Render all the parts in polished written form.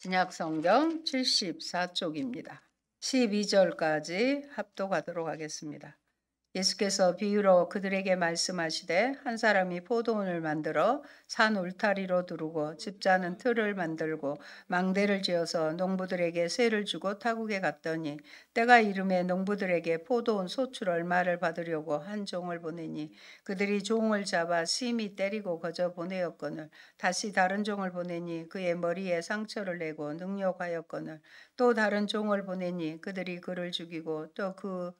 신약성경 74쪽입니다. 12절까지 합독하도록 하겠습니다. 예수께서 비유로 그들에게 말씀하시되 한 사람이 포도원을 만들어 산 울타리로 두르고 집자는 틀을 만들고 망대를 지어서 농부들에게 세를 주고 타국에 갔더니 때가 이름에 농부들에게 포도원 소출 얼마를 받으려고 한 종을 보내니 그들이 종을 잡아 심히 때리고 거저 보내었거늘 다시 다른 종을 보내니 그의 머리에 상처를 내고 능욕하였거늘 또 다른 종을 보내니 그들이 그를 죽이고 또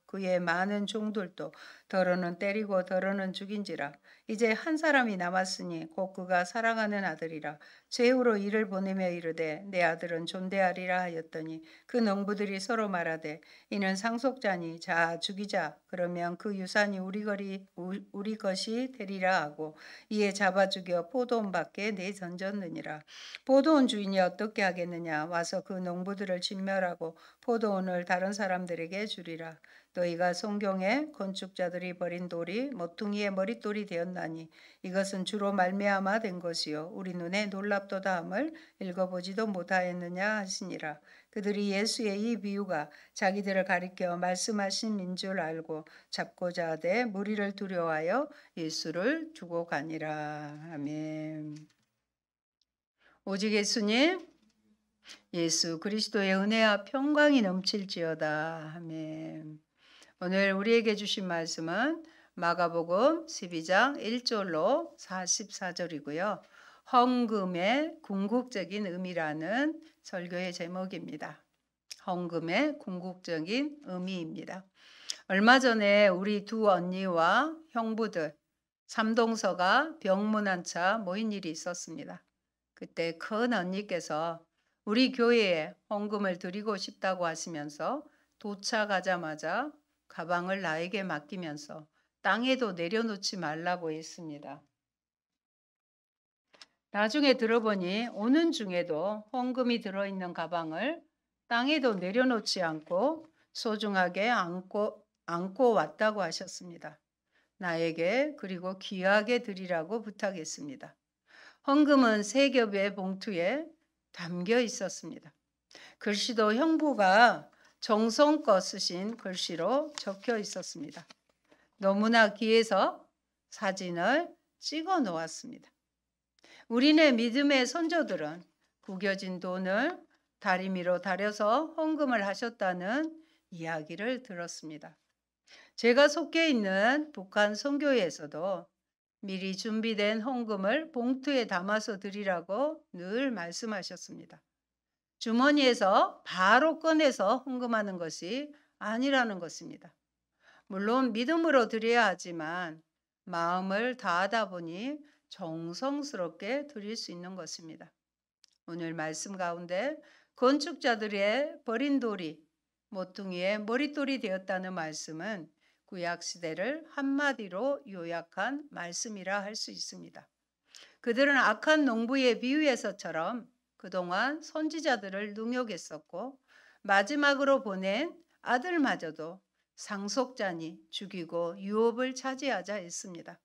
그의 많은 종들도 더러는 때리고 더러는 죽인지라. 이제 한 사람이 남았으니 곧 그가 사랑하는 아들이라. 최후로 이를 보내며 이르되 내 아들은 존대하리라 하였더니 그 농부들이 서로 말하되 이는 상속자니 자 죽이자. 그러면 그 유산이 우리 것이 되리라 하고 이에 잡아 죽여 포도원 밖에 내던졌느니라. 포도원 주인이 어떻게 하겠느냐. 와서 그 농부들을 진멸하고 포도원을 다른 사람들에게 주리라. 너희가 성경에 건축자들이 버린 돌이 모퉁이의 머릿돌이 되었나니 이것은 주로 말미암아 된 것이요 우리 눈에 놀랍도다 함을 읽어보지도 못하였느냐 하시니라. 그들이 예수의 이 비유가 자기들을 가리켜 말씀하신 인 줄 알고 잡고자 하되 무리를 두려워하여 예수를 두고 가니라. 아멘. 오직 예수님, 예수 그리스도의 은혜와 평강이 넘칠지어다. 아멘. 오늘 우리에게 주신 말씀은 마가복음 12장 1절로 44절이고요. 헌금의 궁극적인 의미라는 설교의 제목입니다. 헌금의 궁극적인 의미입니다. 얼마 전에 우리 두 언니와 형부들 삼동서가 병문안 차 모인 일이 있었습니다. 그때 큰 언니께서 우리 교회에 헌금을 드리고 싶다고 하시면서 도착하자마자 가방을 나에게 맡기면서 땅에도 내려놓지 말라고 했습니다. 나중에 들어보니 오는 중에도 헌금이 들어있는 가방을 땅에도 내려놓지 않고 소중하게 안고 왔다고 하셨습니다. 나에게 그리고 귀하게 드리라고 부탁했습니다. 헌금은 3겹의 봉투에 담겨 있었습니다. 글씨도 형부가 정성껏 쓰신 글씨로 적혀 있었습니다. 너무나 귀해서 사진을 찍어 놓았습니다. 우리네 믿음의 선조들은 구겨진 돈을 다리미로 다려서 헌금을 하셨다는 이야기를 들었습니다. 제가 속해 있는 북한 선교회에서도 미리 준비된 헌금을 봉투에 담아서 드리라고 늘 말씀하셨습니다. 주머니에서 바로 꺼내서 헌금하는 것이 아니라는 것입니다. 물론 믿음으로 드려야 하지만 마음을 다하다 보니 정성스럽게 드릴 수 있는 것입니다. 오늘 말씀 가운데 건축자들의 버린 돌이 모퉁이의 머릿돌이 되었다는 말씀은 구약시대를 한마디로 요약한 말씀이라 할 수 있습니다. 그들은 악한 농부의 비유에서처럼 그동안 선지자들을 능욕했었고 마지막으로 보낸 아들마저도 상속자니 죽이고 유업을 차지하자 했습니다.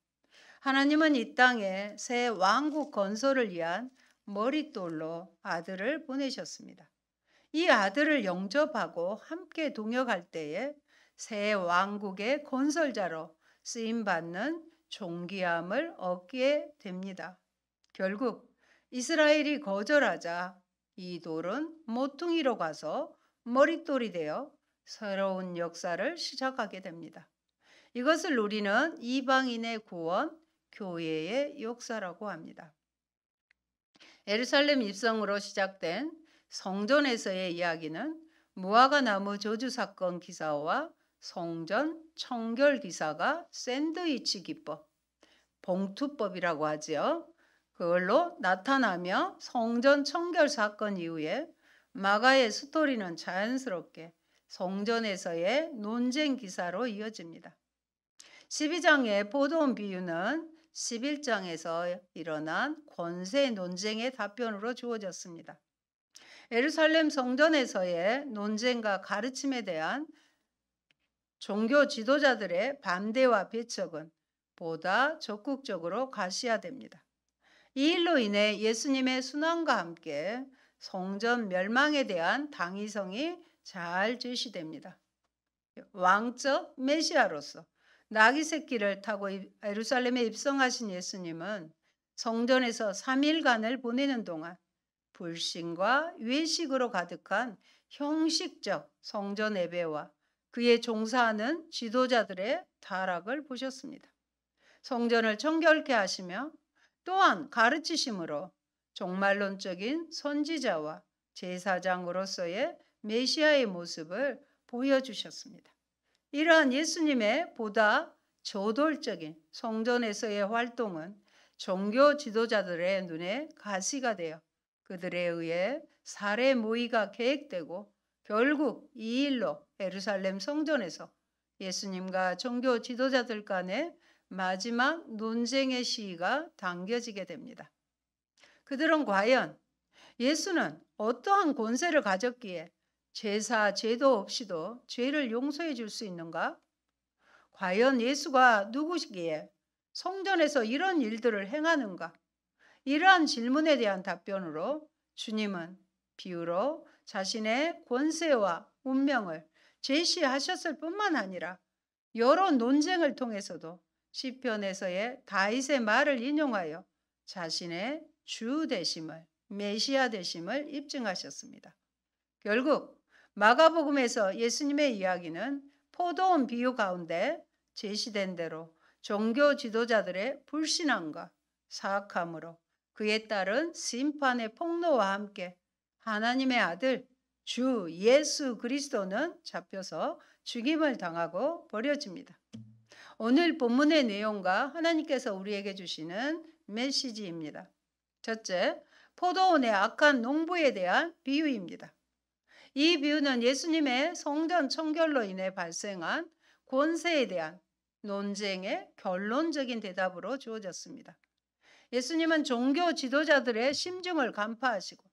하나님은 이 땅에 새 왕국 건설을 위한 머릿돌로 아들을 보내셨습니다. 이 아들을 영접하고 함께 동역할 때에 새 왕국의 건설자로 쓰임받는 존귀함을 얻게 됩니다. 결국 이스라엘이 거절하자 이 돌은 모퉁이로 가서 머릿돌이 되어 새로운 역사를 시작하게 됩니다. 이것을 우리는 이방인의 구원, 교회의 역사라고 합니다. 예루살렘 입성으로 시작된 성전에서의 이야기는 무화과 나무 저주 사건 기사와 성전 청결 기사가 샌드위치 기법, 봉투법이라고 하지요. 그걸로 나타나며 성전 청결 사건 이후에 마가의 스토리는 자연스럽게 성전에서의 논쟁 기사로 이어집니다. 12장의 포도원 비유는 11장에서 일어난 권세 논쟁의 답변으로 주어졌습니다. 예루살렘 성전에서의 논쟁과 가르침에 대한 종교 지도자들의 반대와 배척은 보다 적극적으로 가시화됩니다. 이 일로 인해 예수님의 순환과 함께 성전 멸망에 대한 당위성이 잘 제시됩니다. 왕적 메시아로서 나귀 새끼를 타고 예루살렘에 입성하신 예수님은 성전에서 3일간을 보내는 동안 불신과 외식으로 가득한 형식적 성전 예배와 그에 종사하는 지도자들의 타락을 보셨습니다. 성전을 정결케 하시며 또한 가르치심으로 종말론적인 선지자와 제사장으로서의 메시아의 모습을 보여주셨습니다. 이러한 예수님의 보다 저돌적인 성전에서의 활동은 종교 지도자들의 눈에 가시가 되어 그들에 의해 살해 모의가 계획되고 결국 이 일로 예루살렘 성전에서 예수님과 종교 지도자들 간의 마지막 논쟁의 시기가 당겨지게 됩니다. 그들은 과연 예수는 어떠한 권세를 가졌기에 제사, 제도 없이도 죄를 용서해 줄 수 있는가? 과연 예수가 누구시기에 성전에서 이런 일들을 행하는가? 이러한 질문에 대한 답변으로 주님은 비유로 자신의 권세와 운명을 제시하셨을 뿐만 아니라 여러 논쟁을 통해서도 시편에서의 다윗의 말을 인용하여 자신의 주 되심을, 메시아 되심을 입증하셨습니다. 결국 마가복음에서 예수님의 이야기는 포도원 비유 가운데 제시된 대로 종교 지도자들의 불신함과 사악함으로 그에 따른 심판의 폭로와 함께 하나님의 아들 주 예수 그리스도는 잡혀서 죽임을 당하고 버려집니다. 오늘 본문의 내용과 하나님께서 우리에게 주시는 메시지입니다. 첫째, 포도원의 악한 농부에 대한 비유입니다. 이 비유는 예수님의 성전 청결로 인해 발생한 권세에 대한 논쟁의 결론적인 대답으로 주어졌습니다. 예수님은 종교 지도자들의 심중을 간파하시고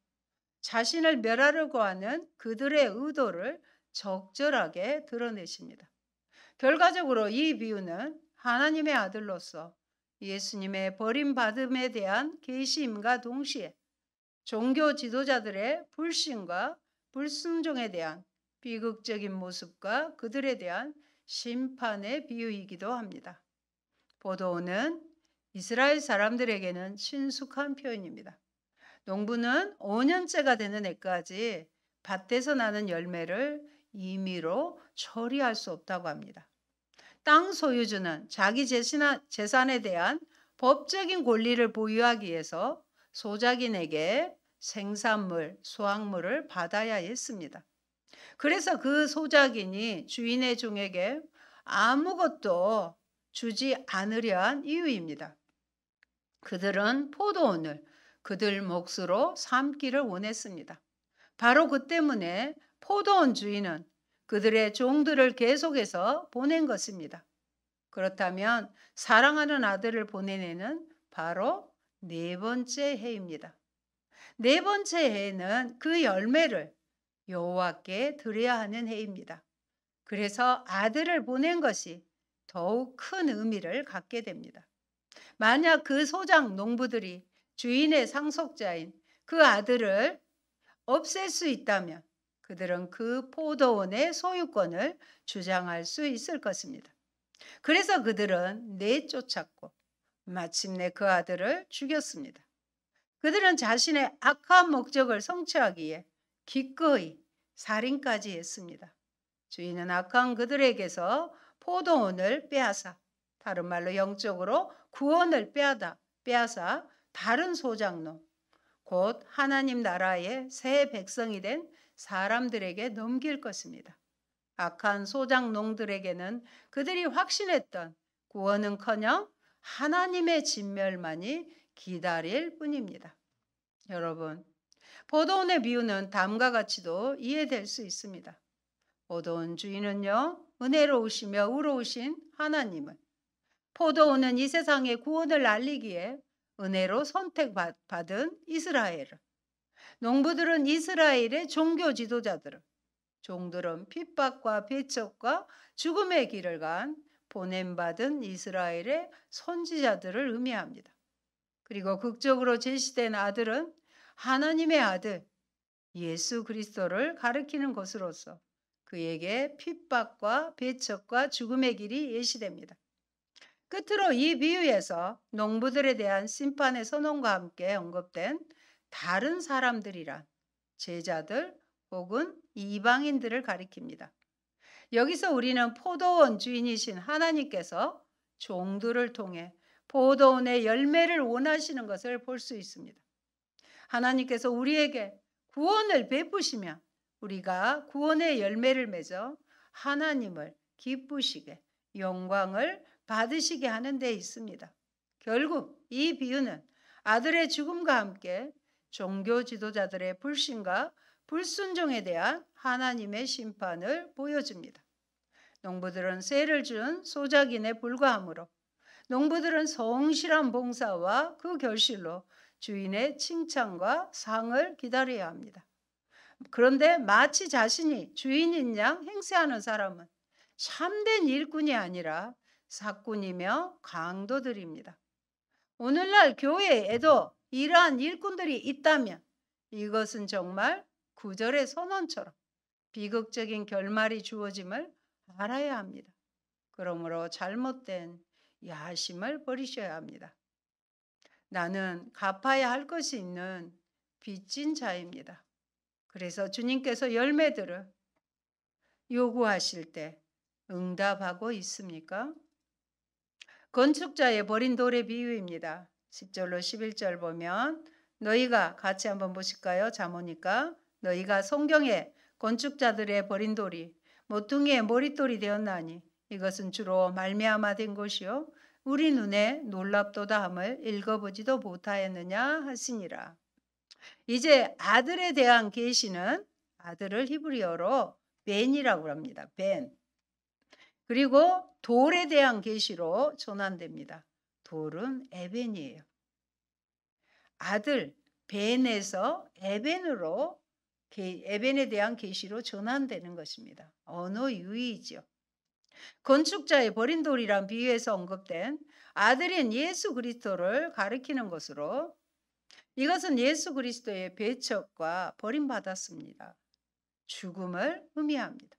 자신을 멸하려고 하는 그들의 의도를 적절하게 드러내십니다. 결과적으로 이 비유는 하나님의 아들로서 예수님의 버림받음에 대한 계시임과 동시에 종교 지도자들의 불신과 불순종에 대한 비극적인 모습과 그들에 대한 심판의 비유이기도 합니다. 포도원은 이스라엘 사람들에게는 친숙한 표현입니다. 농부는 5년째가 되는 해까지 밭에서 나는 열매를 임의로 처리할 수 없다고 합니다. 땅 소유주는 자기 재산에 대한 법적인 권리를 보유하기 위해서 소작인에게 생산물, 수확물을 받아야 했습니다. 그래서 그 소작인이 주인의 종에게 아무것도 주지 않으려 한 이유입니다. 그들은 포도원을 그들 몫으로 삼기를 원했습니다. 바로 그 때문에 포도원 주인은 그들의 종들을 계속해서 보낸 것입니다. 그렇다면 사랑하는 아들을 보낸 해는 바로 네 번째 해입니다. 네 번째 해에는 그 열매를 여호와께 드려야 하는 해입니다. 그래서 아들을 보낸 것이 더욱 큰 의미를 갖게 됩니다. 만약 그 소작 농부들이 주인의 상속자인 그 아들을 없앨 수 있다면 그들은 그 포도원의 소유권을 주장할 수 있을 것입니다. 그래서 그들은 내쫓았고 마침내 그 아들을 죽였습니다. 그들은 자신의 악한 목적을 성취하기 위해 기꺼이 살인까지 했습니다. 주인은 악한 그들에게서 포도원을 빼앗아, 다른 말로 영적으로 구원을 빼앗아 다른 소작농, 곧 하나님 나라의 새 백성이 된 사람들에게 넘길 것입니다. 악한 소작농들에게는 그들이 확신했던 구원은커녕 하나님의 진멸만이 기다릴 뿐입니다. 여러분, 포도원의 비유는 다음과 같이도 이해될 수 있습니다. 포도원 주인은요, 은혜로우시며 의로우신 하나님을, 포도원은 이 세상의 구원을 알리기에 은혜로 선택받은 이스라엘을, 농부들은 이스라엘의 종교 지도자들을, 종들은 핍박과 배척과 죽음의 길을 간 보냄받은 이스라엘의 선지자들을 의미합니다. 그리고 극적으로 제시된 아들은 하나님의 아들 예수 그리스도를 가리키는 것으로서 그에게 핍박과 배척과 죽음의 길이 예시됩니다. 끝으로 이 비유에서 농부들에 대한 심판의 선언과 함께 언급된 다른 사람들이란 제자들 혹은 이방인들을 가리킵니다. 여기서 우리는 포도원 주인이신 하나님께서 종들을 통해 포도원의 열매를 원하시는 것을 볼 수 있습니다. 하나님께서 우리에게 구원을 베푸시면 우리가 구원의 열매를 맺어 하나님을 기쁘시게 영광을 받으시게 하는 데 있습니다. 결국 이 비유는 아들의 죽음과 함께 종교 지도자들의 불신과 불순종에 대한 하나님의 심판을 보여줍니다. 농부들은 세를 준 소작인에 불과하므로 농부들은 성실한 봉사와 그 결실로 주인의 칭찬과 상을 기다려야 합니다. 그런데 마치 자신이 주인인 양 행세하는 사람은 참된 일꾼이 아니라 사꾼이며 강도들입니다. 오늘날 교회에도 이러한 일꾼들이 있다면 이것은 정말 구절의 선언처럼 비극적인 결말이 주어짐을 알아야 합니다. 그러므로 잘못된 야심을 버리셔야 합니다. 나는 갚아야 할 것이 있는 빚진 자입니다. 그래서 주님께서 열매들을 요구하실 때 응답하고 있습니까? 건축자의 버린 돌의 비유입니다. 10절로 11절 보면 너희가 같이 한번 보실까요? 잠오니까 너희가 성경에 건축자들의 버린 돌이 모퉁이의 머릿돌이 되었나니 이것은 주로 말미암아 된 것이요 우리 눈에 놀랍도다함을 읽어보지도 못하였느냐 하시니라. 이제 아들에 대한 계시는 아들을 히브리어로 벤이라고 합니다. 벤. 그리고 돌에 대한 계시로 전환됩니다. 돌은 에벤이에요. 아들 벤에서 에벤으로 에벤에 대한 계시로 전환되는 것입니다. 언어 유희이죠. 건축자의 버린 돌이란 비유에서 언급된 아들인 예수 그리스도를 가리키는 것으로 이것은 예수 그리스도의 배척과 버림받았습니다. 죽음을 의미합니다.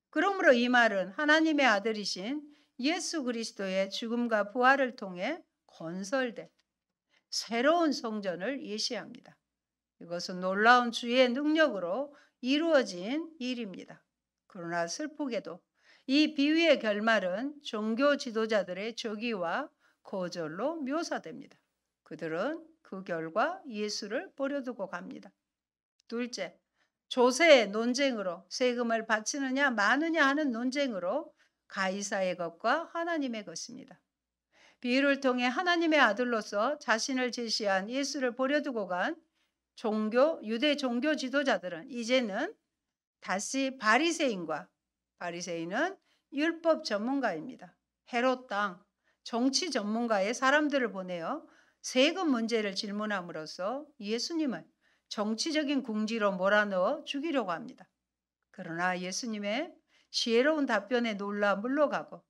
그러므로 이 말은 하나님의 아들이신 예수 그리스도의 죽음과 부활을 통해 건설된 새로운 성전을 예시합니다. 이것은 놀라운 주의 능력으로 이루어진 일입니다. 그러나 슬프게도 이 비유의 결말은 종교 지도자들의 저기와 거절로 묘사됩니다. 그들은 그 결과 예수를 버려두고 갑니다. 둘째, 조세의 논쟁으로 세금을 바치느냐 마느냐 하는 논쟁으로 가이사의 것과 하나님의 것입니다. 비유를 통해 하나님의 아들로서 자신을 제시한 예수를 버려두고 간 유대 종교 지도자들은 이제는 다시 바리새인은 율법 전문가입니다. 헤롯 땅 정치 전문가의 사람들을 보내어 세금 문제를 질문함으로써 예수님을 정치적인 궁지로 몰아넣어 죽이려고 합니다. 그러나 예수님의 지혜로운 답변에 놀라 물러가고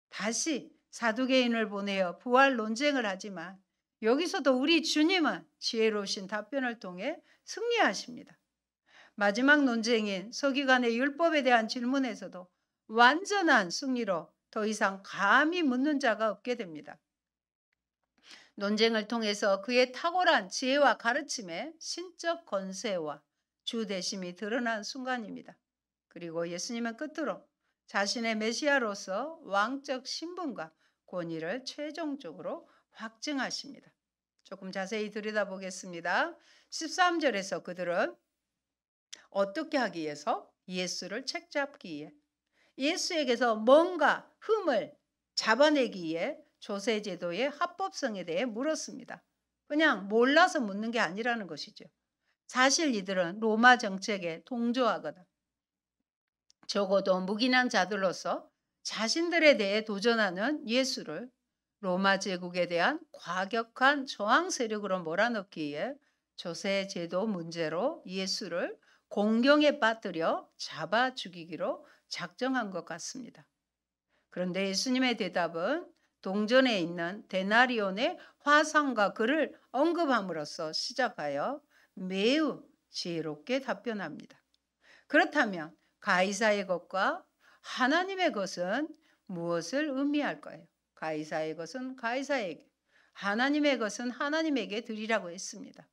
다시 사두개인을 보내어 부활 논쟁을 하지만 여기서도 우리 주님은 지혜로우신 답변을 통해 승리하십니다. 마지막 논쟁인 서기관의 율법에 대한 질문에서도 완전한 승리로 더 이상 감히 묻는 자가 없게 됩니다. 논쟁을 통해서 그의 탁월한 지혜와 가르침의 신적 권세와 주대심이 드러난 순간입니다. 그리고 예수님은 끝으로 자신의 메시아로서 왕적 신분과 권위를 최종적으로 확증하십니다. 조금 자세히 들여다보겠습니다. 13절에서 그들은 어떻게 하기 위해서? 예수를 책잡기 위해, 예수에게서 뭔가 흠을 잡아내기 위해 조세제도의 합법성에 대해 물었습니다. 그냥 몰라서 묻는 게 아니라는 것이죠. 사실 이들은 로마 정책에 동조하거나 적어도 묵인한 자들로서 자신들에 대해 도전하는 예수를 로마 제국에 대한 과격한 저항 세력으로 몰아넣기 위해 조세제도 문제로 예수를 공경에 빠뜨려 잡아 죽이기로 작정한 것 같습니다. 그런데 예수님의 대답은 동전에 있는 데나리온의 화상과 글을 언급함으로써 시작하여 매우 지혜롭게 답변합니다. 그렇다면 가이사의 것과 하나님의 것은 무엇을 의미할까요? 가이사의 것은 가이사에게, 하나님의 것은 하나님에게 드리라고 했습니다.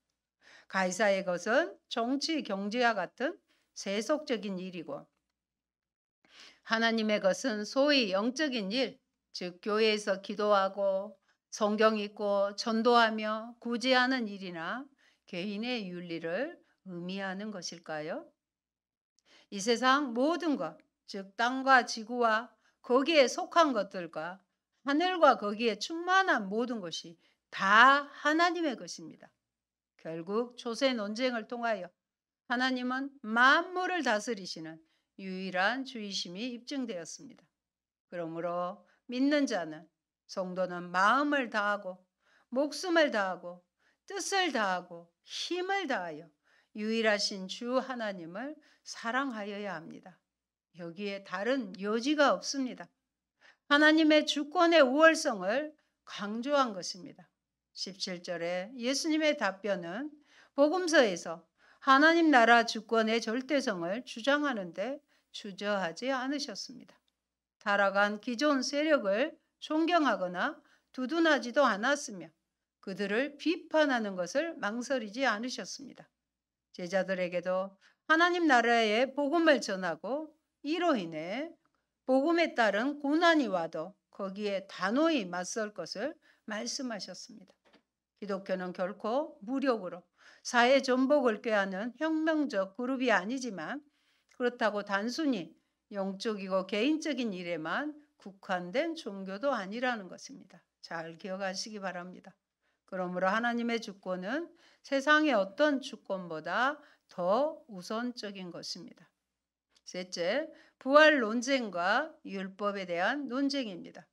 가이사의 것은 정치, 경제와 같은 세속적인 일이고, 하나님의 것은 소위 영적인 일, 즉 교회에서 기도하고 성경 읽고 전도하며 구제하는 일이나 개인의 윤리를 의미하는 것일까요? 이 세상 모든 것, 즉 땅과 지구와 거기에 속한 것들과 하늘과 거기에 충만한 모든 것이 다 하나님의 것입니다. 결국 초세 논쟁을 통하여 하나님은 만물을 다스리시는 유일한 주이심이 입증되었습니다. 그러므로 믿는 자는, 성도는 마음을 다하고 목숨을 다하고 뜻을 다하고 힘을 다하여 유일하신 주 하나님을 사랑하여야 합니다. 여기에 다른 여지가 없습니다. 하나님의 주권의 우월성을 강조한 것입니다. 17절에 예수님의 답변은 복음서에서 하나님 나라 주권의 절대성을 주장하는데 주저하지 않으셨습니다. 타락한 기존 세력을 존경하거나 두둔하지도 않았으며 그들을 비판하는 것을 망설이지 않으셨습니다. 제자들에게도 하나님 나라의 복음을 전하고 이로 인해 복음에 따른 고난이 와도 거기에 단호히 맞설 것을 말씀하셨습니다. 기독교는 결코 무력으로 사회 전복을 꾀하는 혁명적 그룹이 아니지만 그렇다고 단순히 영적이고 개인적인 일에만 국한된 종교도 아니라는 것입니다. 잘 기억하시기 바랍니다. 그러므로 하나님의 주권은 세상의 어떤 주권보다 더 우선적인 것입니다. 셋째, 부활 논쟁과 율법에 대한 논쟁입니다.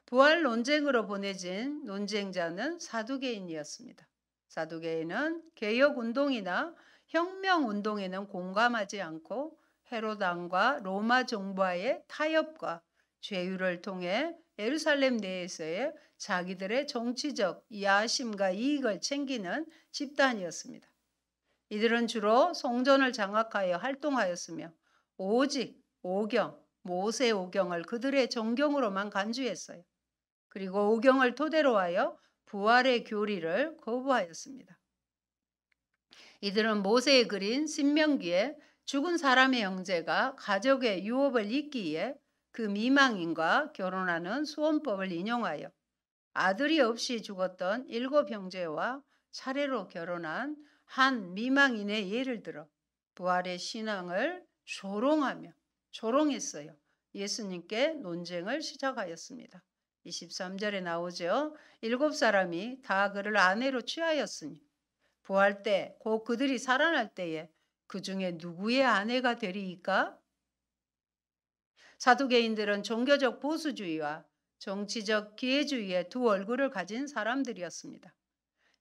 부활 논쟁으로 보내진 논쟁자는 사두개인이었습니다. 사두개인은 개혁 운동이나 혁명 운동에는 공감하지 않고 헤롯 왕과 로마 정부와의 타협과 죄율을 통해 예루살렘 내에서의 자기들의 정치적 야심과 이익을 챙기는 집단이었습니다. 이들은 주로 성전을 장악하여 활동하였으며 오직 오경, 모세 오경을 그들의 정경으로만 간주했어요. 그리고 오경을 토대로 하여 부활의 교리를 거부하였습니다. 이들은 모세의 그린 신명기에 죽은 사람의 형제가 가족의 유업을 잇기에 그 미망인과 결혼하는 수원법을 인용하여 아들이 없이 죽었던 7 형제와 차례로 결혼한 한 미망인의 예를 들어 부활의 신앙을 조롱했어요. 예수님께 논쟁을 시작하였습니다. 23절에 나오죠. 7 사람이 다 그를 아내로 취하였으니 부활 때 곧 그들이 살아날 때에 그 중에 누구의 아내가 되리이까? 사두개인들은 종교적 보수주의와 정치적 기회주의의 두 얼굴을 가진 사람들이었습니다.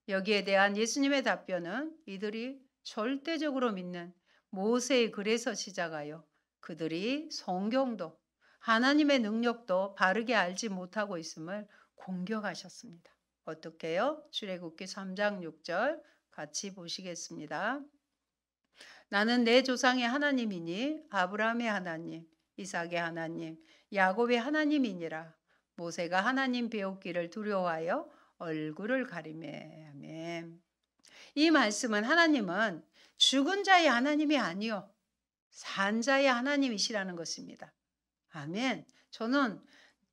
여기에 대한 예수님의 답변은 이들이 절대적으로 믿는 모세의 글에서 시작하여 그들이 성경도 하나님의 능력도 바르게 알지 못하고 있음을 공격하셨습니다. 어떻게요? 출애굽기 3장 6절 같이 보시겠습니다. 나는 내 조상의 하나님이니 아브라함의 하나님, 이삭의 하나님, 야곱의 하나님이니라. 모세가 하나님 배우기를 두려워하여 얼굴을 가리매. 아멘. 이 말씀은 하나님은 죽은 자의 하나님이 아니요 산 자의 하나님이시라는 것입니다. 아멘. 저는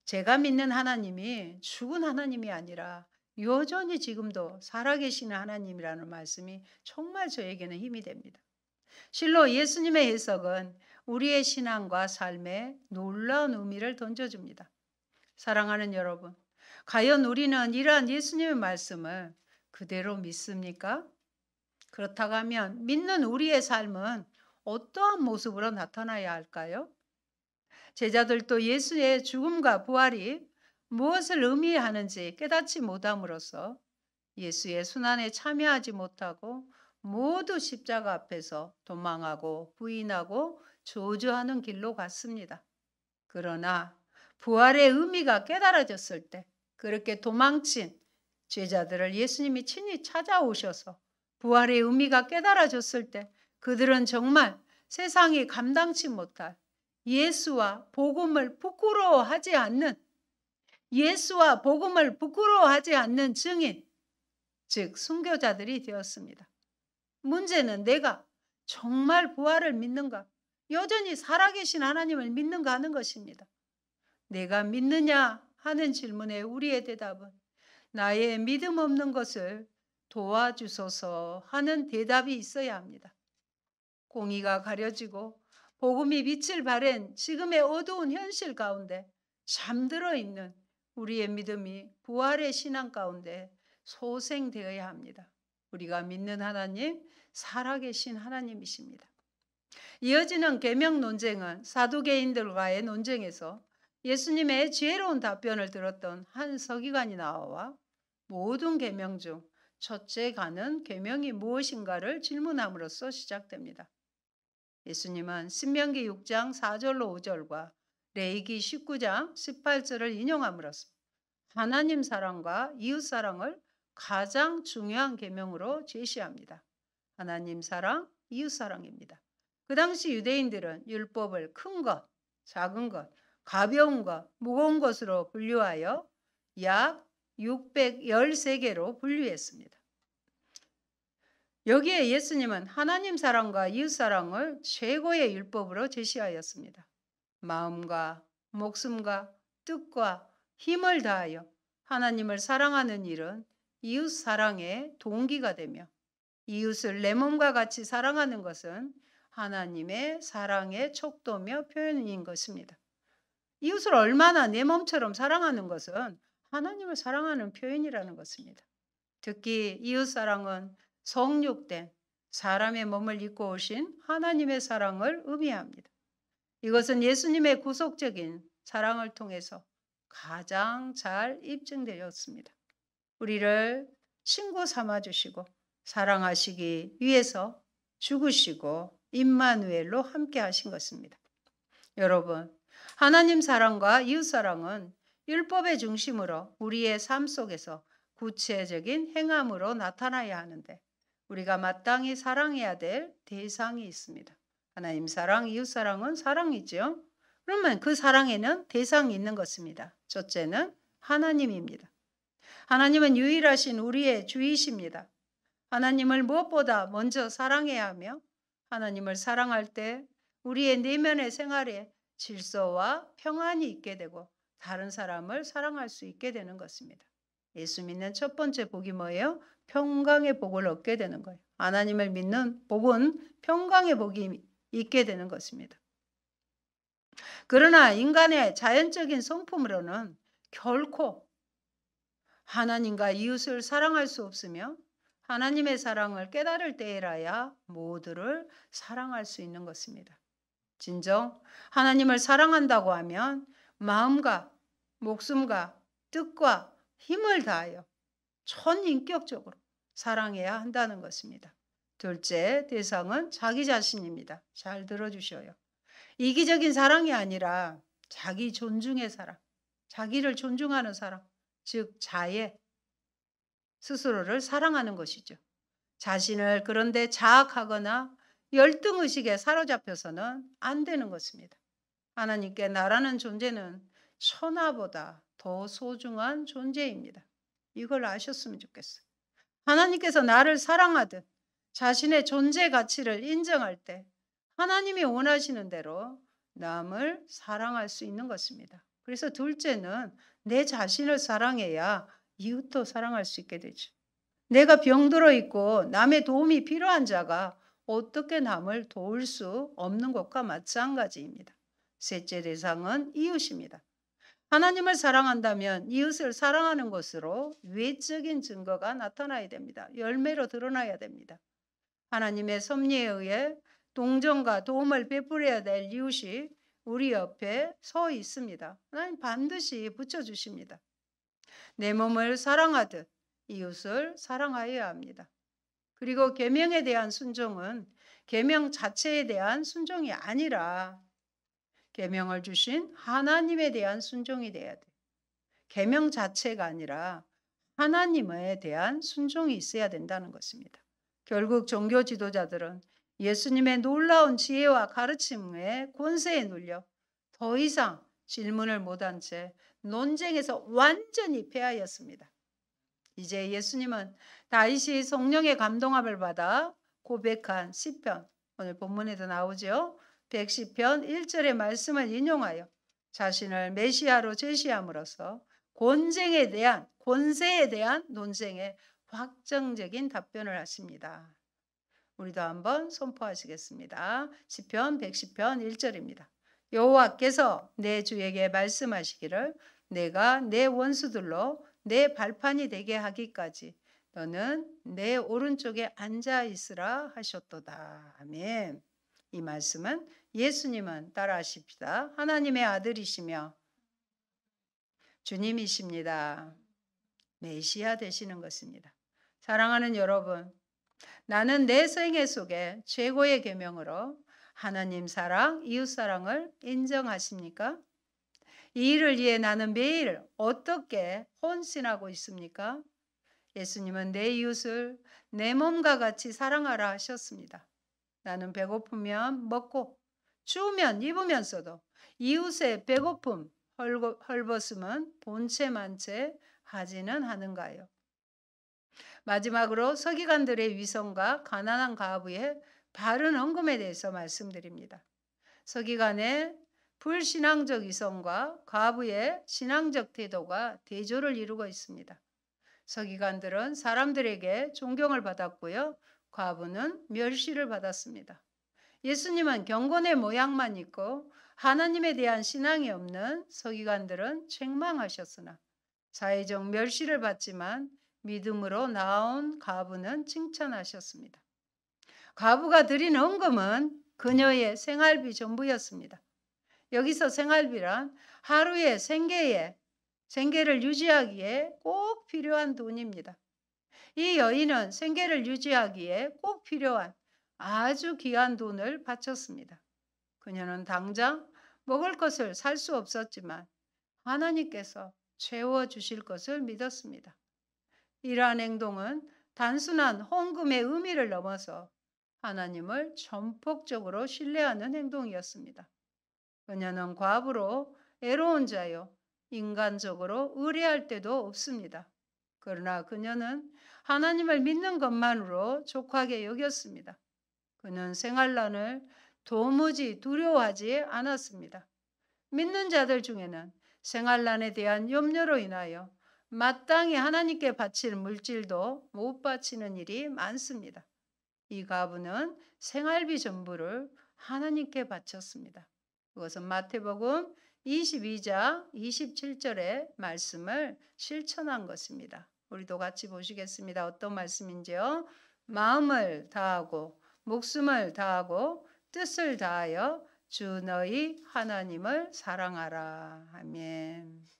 제가 믿는 하나님이 죽은 하나님이 아니라 여전히 지금도 살아계시는 하나님이라는 말씀이 정말 저에게는 힘이 됩니다. 실로 예수님의 해석은 우리의 신앙과 삶에 놀라운 의미를 던져줍니다. 사랑하는 여러분, 과연 우리는 이러한 예수님의 말씀을 그대로 믿습니까? 그렇다고 하면 믿는 우리의 삶은 어떠한 모습으로 나타나야 할까요? 제자들도 예수의 죽음과 부활이 무엇을 의미하는지 깨닫지 못함으로써 예수의 순환에 참여하지 못하고 모두 십자가 앞에서 도망하고 부인하고 저주하는 길로 갔습니다. 그러나 부활의 의미가 깨달아졌을 때 그렇게 도망친 제자들을 예수님이 친히 찾아오셔서 부활의 의미가 깨달아졌을 때 그들은 정말 세상이 감당치 못할 예수와 복음을 부끄러워하지 않는 증인, 즉 순교자들이 되었습니다. 문제는 내가 정말 부활을 믿는가, 여전히 살아계신 하나님을 믿는가 하는 것입니다. 내가 믿느냐 하는 질문에 우리의 대답은 나의 믿음 없는 것을 도와주소서 하는 대답이 있어야 합니다. 공의가 가려지고 복음이 빛을 발한 지금의 어두운 현실 가운데 잠들어 있는 우리의 믿음이 부활의 신앙 가운데 소생되어야 합니다. 우리가 믿는 하나님, 살아계신 하나님이십니다. 이어지는 계명 논쟁은 사두개인들과의 논쟁에서 예수님의 지혜로운 답변을 들었던 한 서기관이 나와 모든 계명 중 첫째 가는 계명이 무엇인가를 질문함으로써 시작됩니다. 예수님은 신명기 6장 4절로 5절과 레위기 19장 18절을 인용함으로써 하나님 사랑과 이웃 사랑을 가장 중요한 계명으로 제시합니다. 하나님 사랑, 이웃 사랑입니다. 그 당시 유대인들은 율법을 큰 것, 작은 것, 가벼운 것, 무거운 것으로 분류하여 약 613개로 분류했습니다. 여기에 예수님은 하나님 사랑과 이웃 사랑을 최고의 율법으로 제시하였습니다. 마음과 목숨과 뜻과 힘을 다하여 하나님을 사랑하는 일은 이웃 사랑의 동기가 되며 이웃을 내 몸과 같이 사랑하는 것은 하나님의 사랑의 척도며 표현인 것입니다. 이웃을 얼마나 내 몸처럼 사랑하는 것은 하나님을 사랑하는 표현이라는 것입니다. 특히 이웃 사랑은 성육된 사람의 몸을 입고 오신 하나님의 사랑을 의미합니다. 이것은 예수님의 구속적인 사랑을 통해서 가장 잘 입증되었습니다. 우리를 친구 삼아주시고 사랑하시기 위해서 죽으시고 임마누엘로 함께 하신 것입니다. 여러분, 하나님 사랑과 이웃 사랑은 율법의 중심으로 우리의 삶 속에서 구체적인 행함으로 나타나야 하는데 우리가 마땅히 사랑해야 될 대상이 있습니다. 하나님 사랑, 이웃 사랑은 사랑이죠. 그러면 그 사랑에는 대상이 있는 것입니다. 첫째는 하나님입니다. 하나님은 유일하신 우리의 주이십니다. 하나님을 무엇보다 먼저 사랑해야 하며 하나님을 사랑할 때 우리의 내면의 생활에 질서와 평안이 있게 되고 다른 사람을 사랑할 수 있게 되는 것입니다. 예수 믿는 첫 번째 복이 뭐예요? 평강의 복을 얻게 되는 거예요. 하나님을 믿는 복은 평강의 복이 있게 되는 것입니다. 그러나 인간의 자연적인 성품으로는 결코 하나님과 이웃을 사랑할 수 없으며 하나님의 사랑을 깨달을 때에라야 모두를 사랑할 수 있는 것입니다. 진정 하나님을 사랑한다고 하면 마음과 목숨과 뜻과 힘을 다하여 전인격적으로 사랑해야 한다는 것입니다. 둘째 대상은 자기 자신입니다. 잘 들어주셔요. 이기적인 사랑이 아니라 자기 존중의 사랑, 자기를 존중하는 사랑, 즉 자애, 스스로를 사랑하는 것이죠. 자신을 그런데 자학하거나 열등의식에 사로잡혀서는 안 되는 것입니다. 하나님께 나라는 존재는 천하보다 더 소중한 존재입니다. 이걸 아셨으면 좋겠어요. 하나님께서 나를 사랑하듯 자신의 존재 가치를 인정할 때 하나님이 원하시는 대로 남을 사랑할 수 있는 것입니다. 그래서 둘째는 내 자신을 사랑해야 이웃도 사랑할 수 있게 되죠. 내가 병들어 있고 남의 도움이 필요한 자가 어떻게 남을 도울 수 없는 것과 마찬가지입니다. 셋째 대상은 이웃입니다. 하나님을 사랑한다면 이웃을 사랑하는 것으로 외적인 증거가 나타나야 됩니다. 열매로 드러나야 됩니다. 하나님의 섭리에 의해 동정과 도움을 베풀어야 될 이웃이 우리 옆에 서 있습니다. 하나님 반드시 붙여주십니다. 내 몸을 사랑하듯 이웃을 사랑하여야 합니다. 그리고 계명에 대한 순종은 계명 자체에 대한 순종이 아니라 계명을 주신 하나님에 대한 순종이 돼야 돼. 계명 자체가 아니라 하나님에 대한 순종이 있어야 된다는 것입니다. 결국 종교 지도자들은 예수님의 놀라운 지혜와 가르침의 권세에 눌려 더 이상 질문을 못한 채 논쟁에서 완전히 패하였습니다. 이제 예수님은 다윗이 성령의 감동함을 받아 고백한 시편, 오늘 본문에도 나오죠. 110편 1절의 말씀을 인용하여 자신을 메시아로 제시함으로써 권세에 대한 논쟁에 확정적인 답변을 하십니다. 우리도 한번 선포하시겠습니다. 시편 110편 1절입니다. 여호와께서 내 주에게 말씀하시기를 내가 내 원수들로 내 발판이 되게 하기까지 너는 내 오른쪽에 앉아 있으라 하셨도다. 아멘. 이 말씀은 예수님은 따라하십시다. 하나님의 아들이시며 주님이십니다. 메시아 되시는 것입니다. 사랑하는 여러분, 나는 내 생애 속에 최고의 계명으로 하나님 사랑, 이웃 사랑을 인정하십니까? 이 일을 위해 나는 매일 어떻게 헌신하고 있습니까? 예수님은 내 이웃을 내 몸과 같이 사랑하라 하셨습니다. 나는 배고프면 먹고 추우면 입으면서도 이웃의 배고픔, 헐벗음은 본체만 채 하지는 않은가요? 마지막으로 서기관들의 위선과 가난한 과부의 바른 헌금에 대해서 말씀드립니다. 서기관의 불신앙적 위선과 과부의 신앙적 태도가 대조를 이루고 있습니다. 서기관들은 사람들에게 존경을 받았고요. 과부는 멸시를 받았습니다. 예수님은 경건의 모양만 있고 하나님에 대한 신앙이 없는 서기관들은 책망하셨으나 사회적 멸시를 받지만 믿음으로 나온 과부는 칭찬하셨습니다. 과부가 드린 헌금은 그녀의 생활비 전부였습니다. 여기서 생활비란 하루의 생계를 유지하기에 꼭 필요한 돈입니다. 이 여인은 생계를 유지하기에 꼭 필요한 아주 귀한 돈을 바쳤습니다. 그녀는 당장 먹을 것을 살 수 없었지만 하나님께서 채워주실 것을 믿었습니다. 이러한 행동은 단순한 헌금의 의미를 넘어서 하나님을 전폭적으로 신뢰하는 행동이었습니다. 그녀는 과부로 애로운 자요, 인간적으로 의뢰할 때도 없습니다. 그러나 그녀는 하나님을 믿는 것만으로 족하게 여겼습니다. 그는 생활난을 도무지 두려워하지 않았습니다. 믿는 자들 중에는 생활난에 대한 염려로 인하여 마땅히 하나님께 바칠 물질도 못 바치는 일이 많습니다. 이 과부는 생활비 전부를 하나님께 바쳤습니다. 그것은 마태복음 22장 27절의 말씀을 실천한 것입니다. 우리도 같이 보시겠습니다. 어떤 말씀인지요? 마음을 다하고 목숨을 다하고 뜻을 다하여 주 너희 하나님을 사랑하라. 아멘.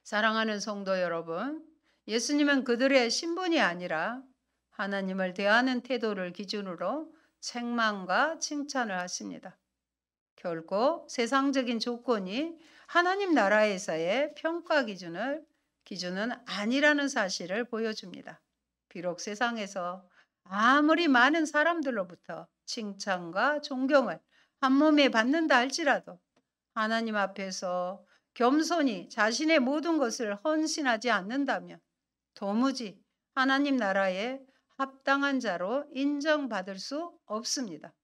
사랑하는 성도 여러분, 예수님은 그들의 신분이 아니라 하나님을 대하는 태도를 기준으로 책망과 칭찬을 하십니다. 결코 세상적인 조건이 하나님 나라에서의 평가 기준은 아니라는 사실을 보여줍니다. 비록 세상에서 아무리 많은 사람들로부터 칭찬과 존경을 한 몸에 받는다 할지라도 하나님 앞에서 겸손히 자신의 모든 것을 헌신하지 않는다면 도무지 하나님 나라에 합당한 자로 인정받을 수 없습니다.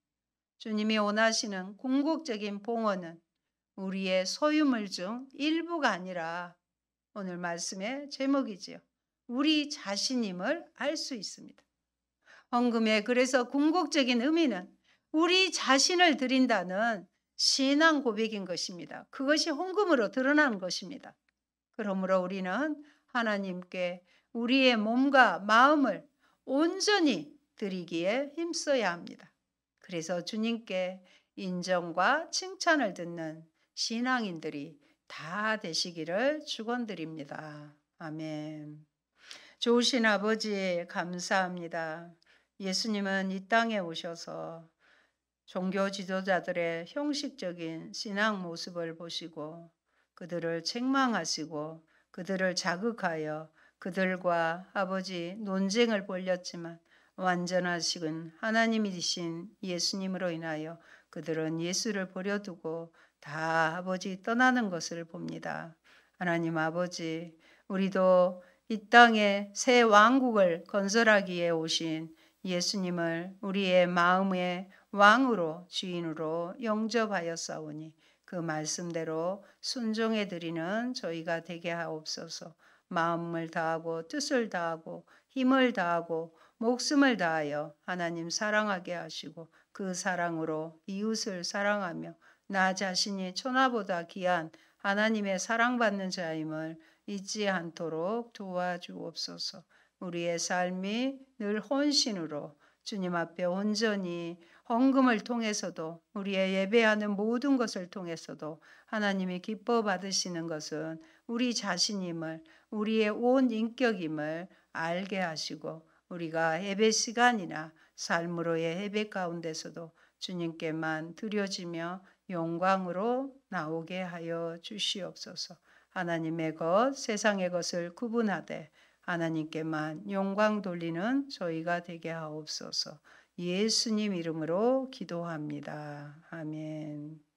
주님이 원하시는 궁극적인 봉헌은 우리의 소유물 중 일부가 아니라 오늘 말씀의 제목이지요. 우리 자신임을 알 수 있습니다. 헌금의 그래서 궁극적인 의미는 우리 자신을 드린다는 신앙 고백인 것입니다. 그것이 헌금으로 드러나는 것입니다. 그러므로 우리는 하나님께 우리의 몸과 마음을 온전히 드리기에 힘써야 합니다. 그래서 주님께 인정과 칭찬을 듣는 신앙인들이 다 되시기를 축원드립니다. 아멘. 좋으신 아버지 감사합니다. 예수님은 이 땅에 오셔서 종교 지도자들의 형식적인 신앙 모습을 보시고 그들을 책망하시고 그들을 자극하여 그들과 아버지 논쟁을 벌였지만 완전하신 하나님이신 예수님으로 인하여 그들은 예수를 버려두고 다 아버지 떠나는 것을 봅니다. 하나님 아버지, 우리도 이 땅에 새 왕국을 건설하기에 오신 예수님을 우리의 마음의 왕으로 주인으로 영접하였사오니 그 말씀대로 순종해 드리는 저희가 되게 하옵소서. 마음을 다하고 뜻을 다하고 힘을 다하고 목숨을 다하여 하나님 사랑하게 하시고 그 사랑으로 이웃을 사랑하며 나 자신이 천하보다 귀한 하나님의 사랑받는 자임을 잊지 않도록 도와주옵소서. 우리의 삶이 늘 혼신으로 주님 앞에 온전히 헌금을 통해서도 우리의 예배하는 모든 것을 통해서도 하나님이 기뻐 받으시는 것은 우리 자신임을, 우리의 온 인격임을 알게 하시고 우리가 예배 시간이나 삶으로의 예배 가운데서도 주님께만 드려지며 영광으로 나오게 하여 주시옵소서. 하나님의 것, 세상의 것을 구분하되 하나님께만 영광 돌리는 저희가 되게 하옵소서. 예수님 이름으로 기도합니다. 아멘.